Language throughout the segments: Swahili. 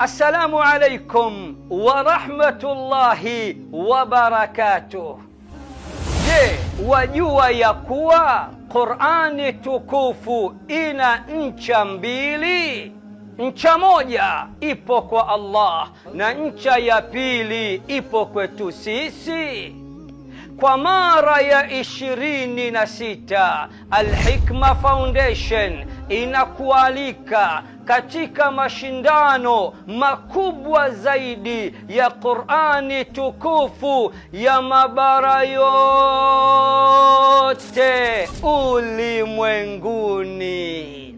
Assalamu alaikum wa rahmatullahi wa barakatuh. Je, wajua ya kuwa Qur'ani tukufu ina ncha mbili? Ncha moja ipo kwa Allah na ncha ya pili ipo kwetu sisi. Kwa mara ya 26 Al-Hikma Foundation inakualika katika mashindano makubwa zaidi ya Qur'ani tukufu ya mabara yote ulimwenguni,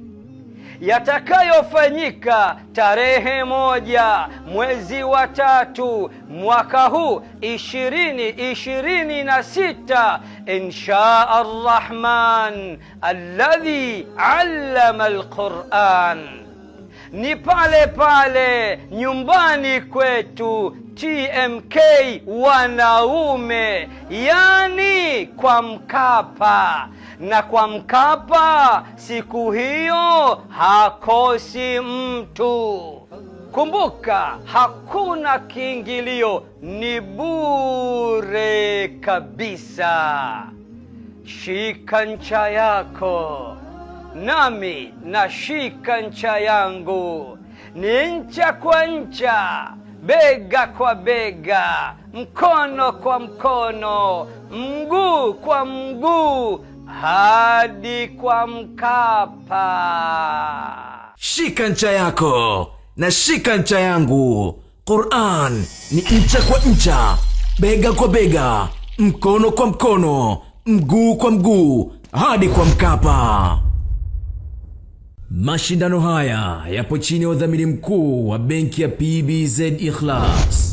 yatakayofanyika tarehe 1 mwezi wa 3 mwaka huu 2026 insha Arrahman alladhi allama alquran. Ni pale pale nyumbani kwetu TMK wanaume, yani kwa Mkapa. Na kwa Mkapa siku hiyo hakosi mtu. Kumbuka, hakuna kiingilio, ni bure kabisa. Shika ncha yako nami na shika ncha yangu, ni ncha kwa ncha, bega kwa bega, mkono kwa mkono, mguu kwa mguu, hadi kwa Mkapa. Shika ncha yako na shika ncha yangu. Qur'an ni ncha kwa ncha, bega kwa bega, mkono kwa mkono, mguu kwa mguu, hadi kwa Mkapa. Mashindano haya yapo chini ya udhamini mkuu wa benki ya PBZ Ikhlas.